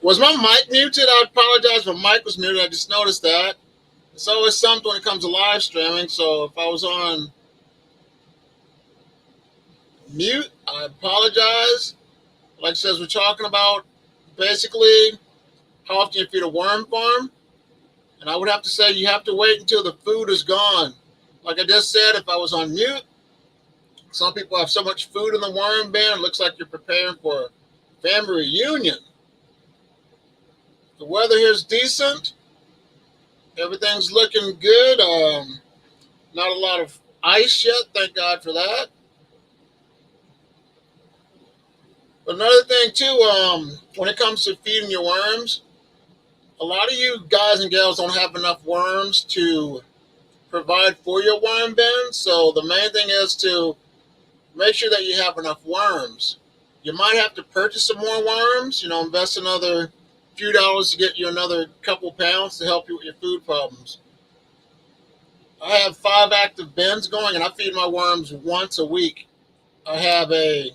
Was my mic muted? I apologize if my mic was muted. I just noticed that. It's always something when it comes to live streaming. So if I was on mute, I apologize. Like I says, we're talking about basically how often you feed a worm farm. And I would have to say you have to wait until the food is gone. Like I just said, if I was on mute, some people have so much food in the worm bin, it looks like you're preparing for a family reunion. The weather here is decent. Everything's looking good. Not a lot of ice yet, thank God for that. But another thing too, when it comes to feeding your worms, a lot of you guys and gals don't have enough worms to provide for your worm bin. So the main thing is to make sure that you have enough worms. You might have to purchase some more worms, invest another few dollars to get you another couple pounds to help you with your food problems. I have 5 active bins going, and I feed my worms once a week. I have a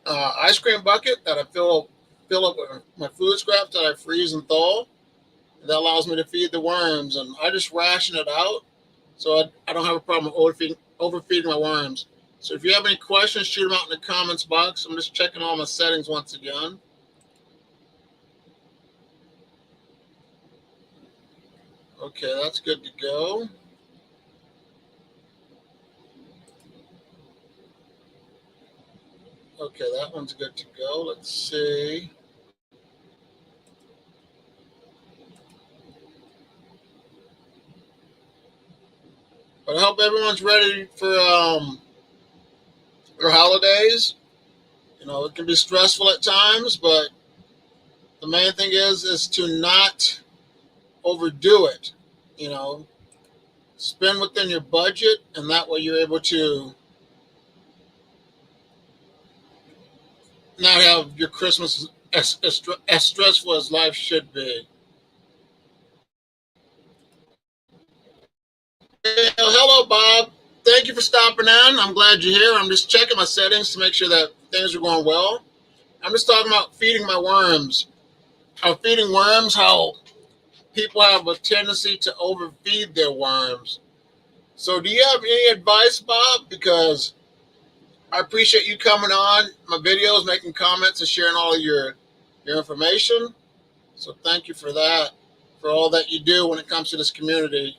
ice cream bucket that I fill up with my food scraps that I freeze and thaw. That allows me to feed the worms, and I just ration it out, so I don't have a problem overfeeding my worms. So if you have any questions, shoot them out in the comments box. I'm just checking all my settings once again. Okay, that's good to go. Okay, that one's good to go. Let's see. But I hope everyone's ready for holidays. It can be stressful at times, but the main thing is to not overdo it. You know, spend within your budget, and that way you're able to not have your Christmas as stressful as life should be. Hello, Bob. Thank you for stopping in. I'm glad you're here. I'm just checking my settings to make sure that things are going well. I'm just talking about feeding my worms. How feeding worms, how people have a tendency to overfeed their worms. So, do you have any advice, Bob? Because I appreciate you coming on my videos, making comments, and sharing all of your information. So, thank you for that, for all that you do when it comes to this community.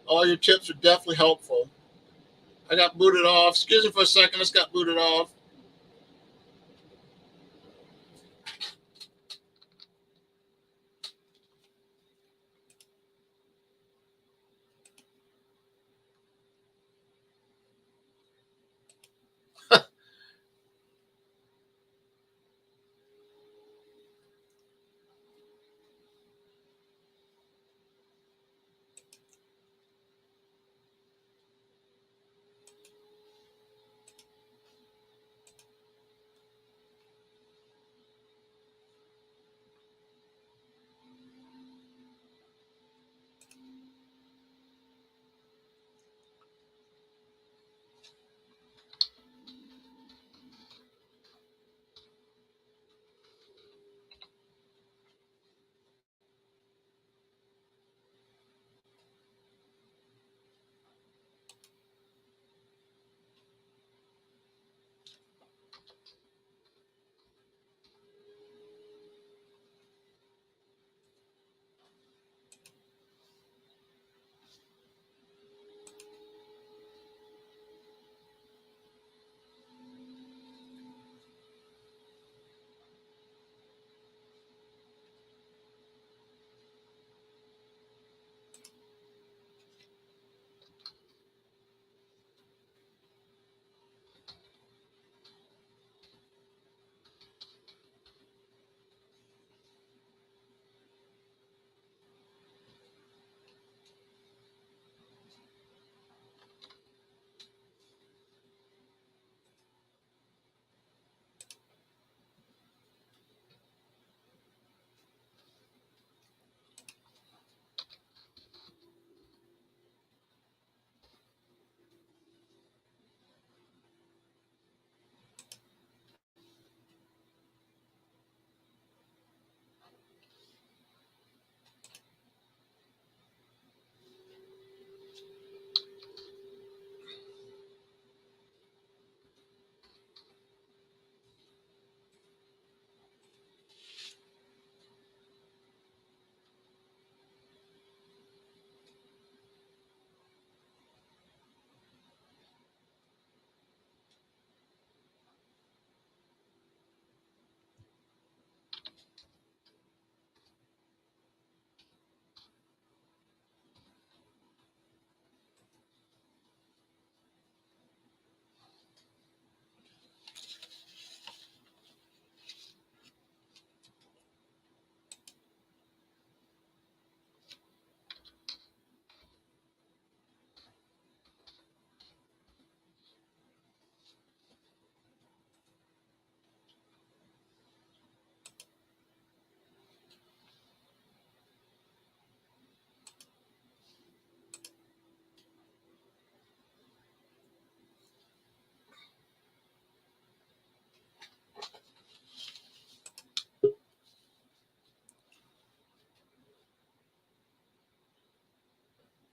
All your tips are definitely helpful. I got booted off. Excuse me for a second. I just got booted off.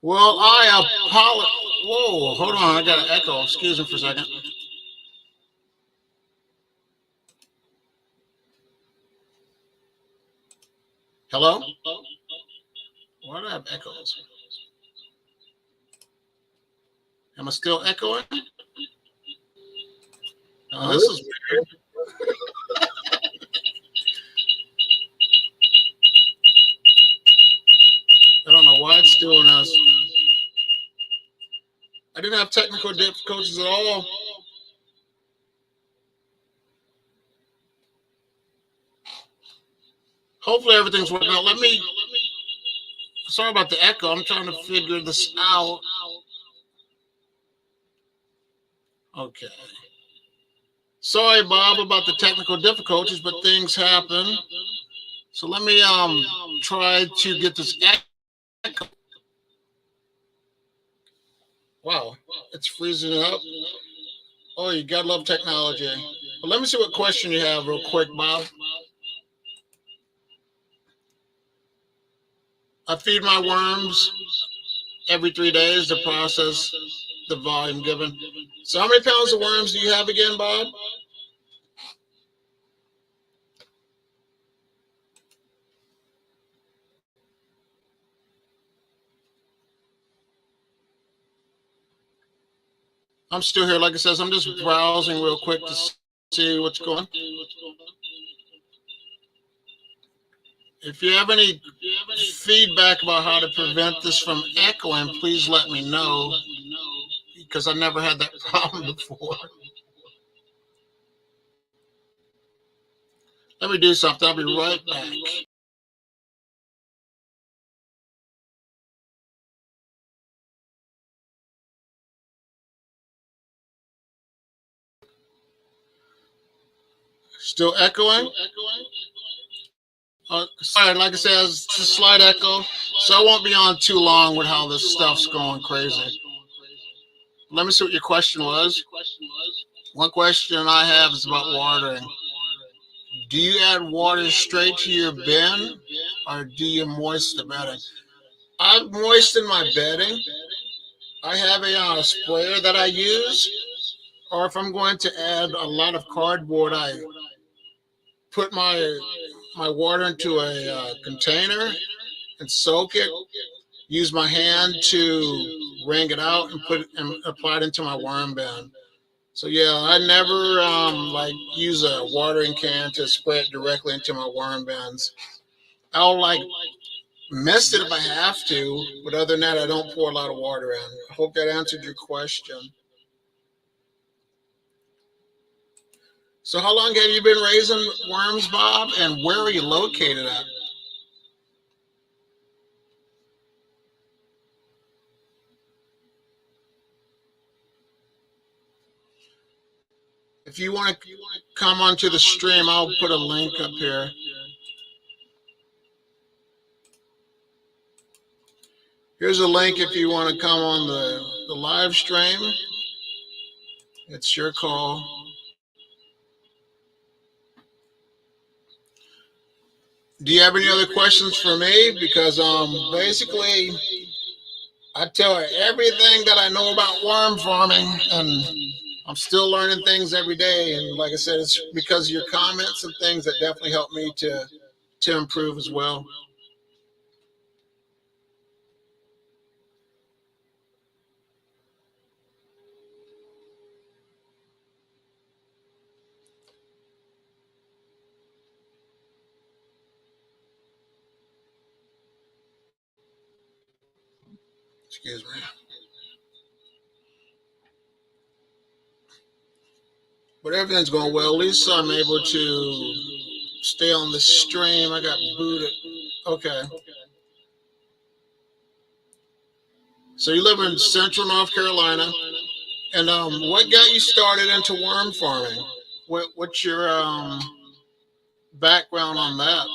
Well, I apologize. Whoa, hold on. I got an echo. Excuse me for a second. Hello? Why do I have echoes? Am I still echoing? Oh, this is weird. I don't know why it's doing this. I didn't have technical difficulties at all. Hopefully everything's working out. Sorry about the echo. I'm trying to figure this out. Okay. Sorry, Bob, about the technical difficulties, but things happen. So let me try to get this echo. Wow, it's freezing up. Oh, you gotta love technology. But let me see what question you have real quick, Bob. I feed my worms every 3 days to process the volume given. So how many pounds of worms do you have again, Bob? I'm still here. Like I said, I'm just browsing real quick to see what's going on. If you have any feedback about how to prevent this from echoing, please let me know, because I never had that problem before. Let me do something. I'll be right back. Still echoing? Sorry, like I said, it's a slight echo, so I won't be on too long with how this stuff's going crazy. Let me see what your question was. One question I have is about watering. Do you add water straight to your bin, or do you moisten the bedding? I moisten my bedding. I have a sprayer that I use, or if I'm going to add a lot of cardboard, I put my water into a container and soak it. Use my hand to wring it out and put it and apply it into my worm bin. So yeah, I never like use a watering can to spray it directly into my worm bins. I'll like mist it if I have to, but other than that, I don't pour a lot of water in. I hope that answered your question. So how long have you been raising worms, Bob? And where are you located at? If you want to come onto the stream, I'll put a link up here. Here's a link if you want to come on the live stream. It's your call. Do you have any other questions for me? Because basically I tell her everything that I know about worm farming, and I'm still learning things every day. And like I said, it's because of your comments and things that definitely help me to improve as well. Excuse me. But everything's going well. At least I'm able to stay on the stream. I got booted. Okay. So you live in Central North Carolina, and what got you started into worm farming? What's your background on that?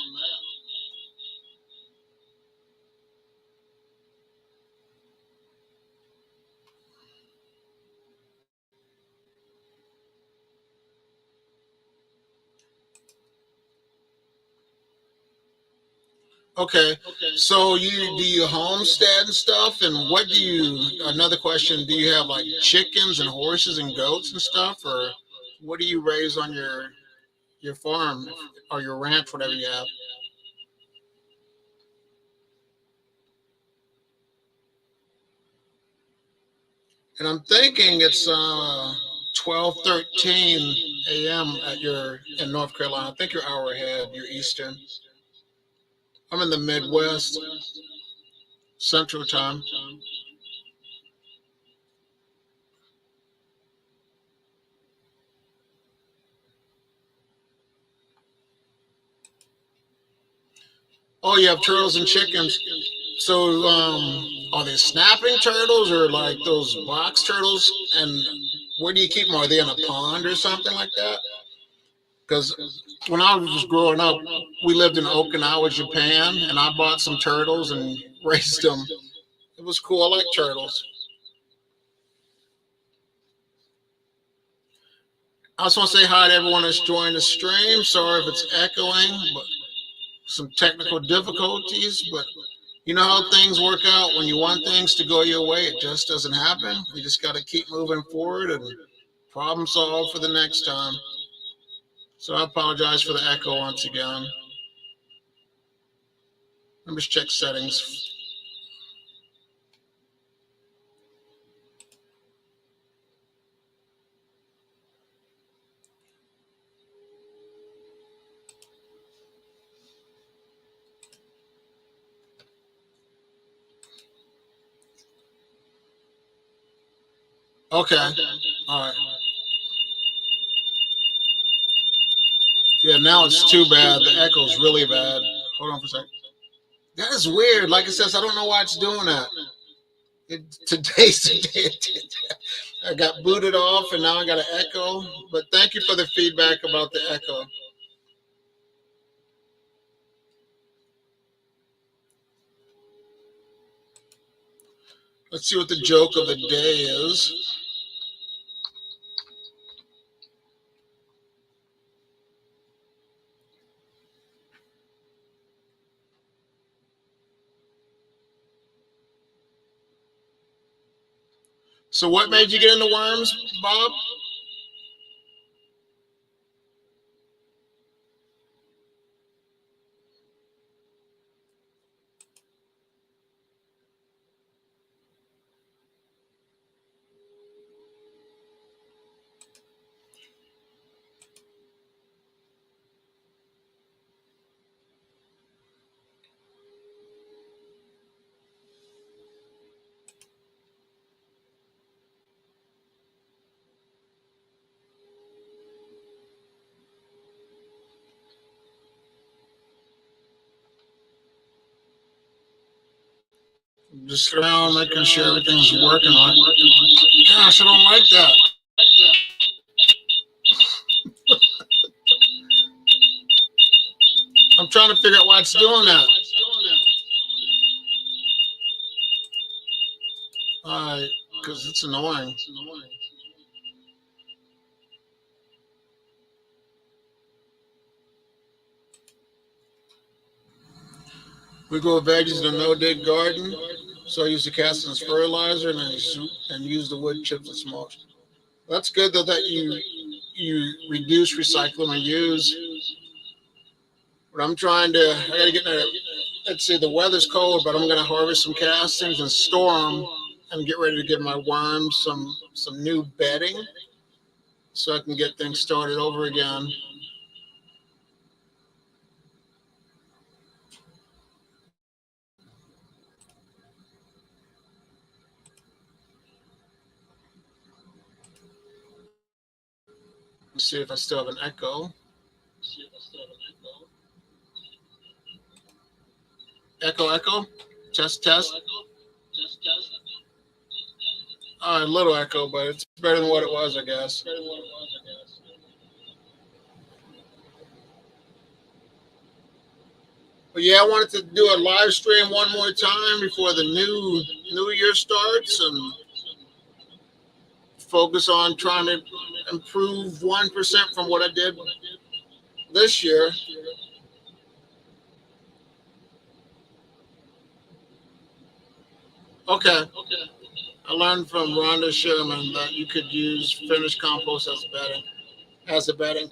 Okay. So do you homestead and stuff? And what do you, another question, do you have like chickens and horses and goats and stuff? Or what do you raise on your farm or your ranch, whatever you have? And I'm thinking it's 12:13 a.m. at your in North Carolina. I think you're an hour ahead. You're Eastern. I'm in the Midwest, Central Time. Oh, you have turtles and chickens. So, are they snapping turtles or like those box turtles? And where do you keep them? Are they in a pond or something like that? Because when I was growing up, we lived in Okinawa, Japan, and I bought some turtles and raised them. It was cool. I like turtles. I just want to say hi to everyone that's joined the stream. Sorry if it's echoing, but some technical difficulties. But you know how things work out when you want things to go your way, it just doesn't happen. You just got to keep moving forward and problem solve for the next time. So I apologize for the echo once again. Let me just check settings. Okay. All right. Yeah, now it's too bad. The echo's really bad. Hold on for a second. That is weird. Like it says, I don't know why it's doing that. Today's the day it did that. I got booted off and now I got an echo. But thank you for the feedback about the echo. Let's see what the joke of the day is. So, what made you get into worms, Bob? Just around making sure everything's working on it. Gosh, I don't like that. I'm trying to figure out why it's doing that. All right, because it's annoying. We grow veggies in a no-dig garden, so I use the cast as fertilizer and use the wood chips as mulch. That's good though that you reduce, recycle, and use. But I gotta get in there. Let's see, the weather's cold, but I'm gonna harvest some castings and store them and get ready to give my worms some new bedding so I can get things started over again. Let's see if I still have an echo. Echo, echo. Test, test. A little echo, but it's better than what it was, I guess. But yeah, I wanted to do a live stream one more time before the new year starts and focus on trying to improve 1% from what I did this year. Okay. I learned from Rhonda Sherman that you could use finished compost as bedding. As a bedding.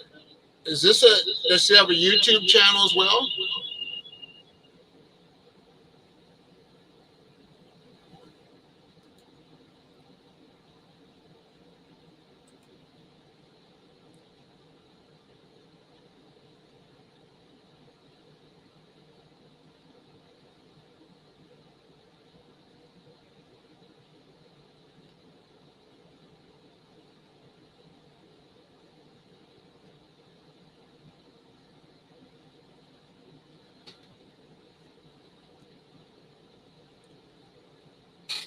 Is this a? Does she have a YouTube channel as well?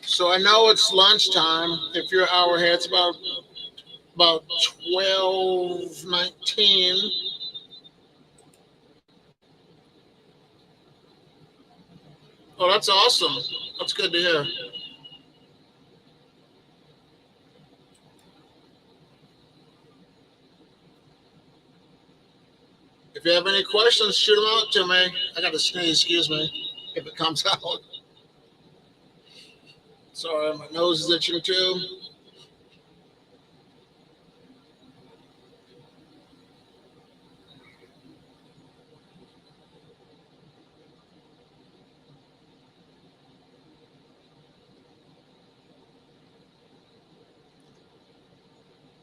So I know it's lunchtime. If you're an hour ahead, it's about 12:19. Oh, that's awesome. That's good to hear. If you have any questions, shoot them out to me. I got to sneeze. Excuse me if it comes out. Sorry, my nose is itching too.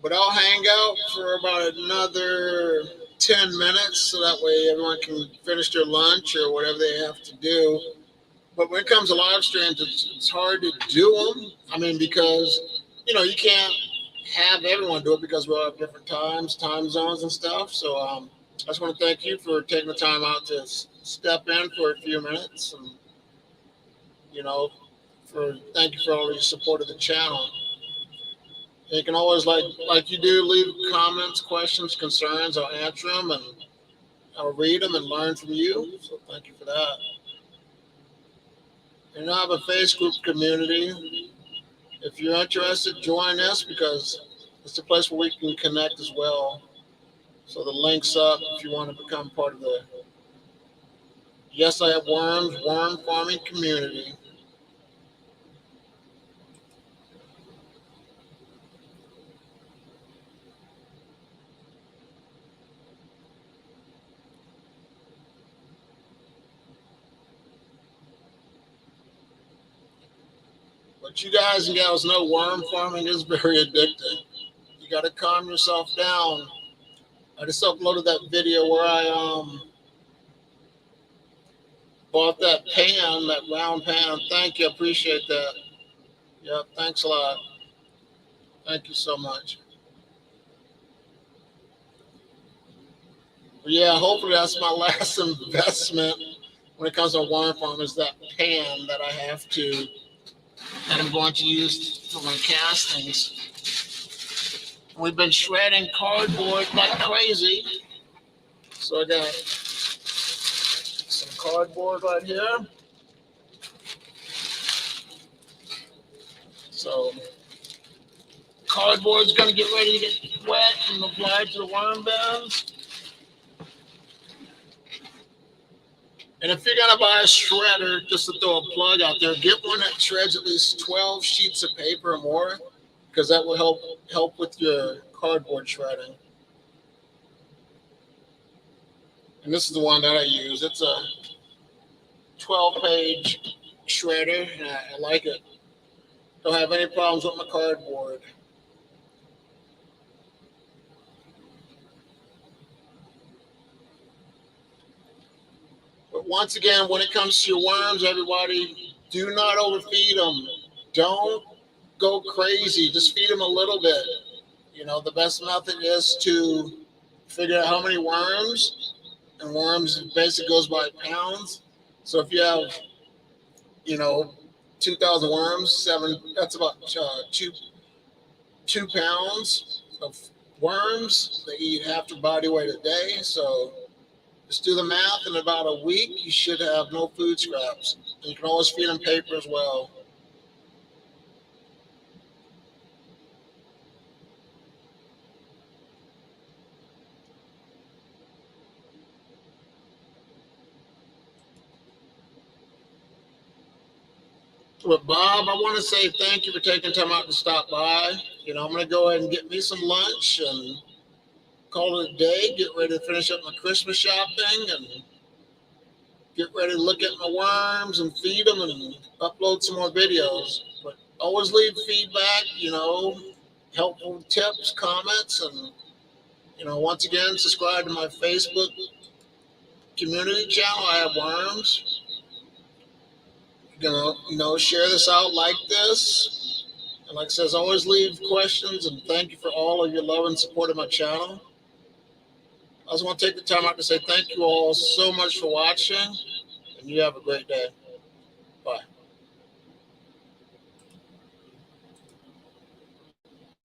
But I'll hang out for about another 10 minutes so that way everyone can finish their lunch or whatever they have to do. But when it comes to live streams, it's hard to do them. I mean, because, you can't have everyone do it because we all have different times, time zones and stuff. So I just want to thank you for taking the time out to step in for a few minutes and, you know, thank you for all your support of the channel. You can always, like you do, leave comments, questions, concerns. I'll answer them and I'll read them and learn from you. So thank you for that. And I have a Facebook community. If you're interested, join us because it's a place where we can connect as well. So the link's up if you want to become part of the Yes I Have Worms worm farming community. But you guys and gals know worm farming is very addicting. You got to calm yourself down. I just uploaded that video where I bought that pan, that round pan. Thank you, appreciate that. Yep, thanks a lot. Thank you so much. But yeah, hopefully that's my last investment when it comes to worm farm is that pan that I have to that I'm going to use for my castings. We've been shredding cardboard like crazy. So I got some cardboard right here. So cardboard's gonna get ready to get wet and applied to the worm beds. And if you're gonna buy a shredder, just to throw a plug out there, get one that shreds at least 12 sheets of paper or more, because that will help with your cardboard shredding. And this is the one that I use. It's a 12-page shredder, and I like it. Don't have any problems with my cardboard. But once again, when it comes to your worms, everybody, do not overfeed them. Don't go crazy. Just feed them a little bit. The best method is to figure out how many worms, and worms basically goes by pounds. So if you have, you know, 2,000 worms, that's about 2 pounds of worms. They eat half their body weight a day. So just do the math. In about a week, you should have no food scraps. And you can always feed them paper as well. But Bob, I want to say thank you for taking time out to stop by. I'm going to go ahead and get me some lunch and call it a day. Get ready to finish up my Christmas shopping and get ready to look at my worms and feed them and upload some more videos. But always leave feedback, helpful tips, comments, and once again, subscribe to my Facebook community channel. I have worms. Share this out, like this. And like I says, always leave questions, and thank you for all of your love and support of my channel. I just want to take the time out to say thank you all so much for watching, and you have a great day. Bye.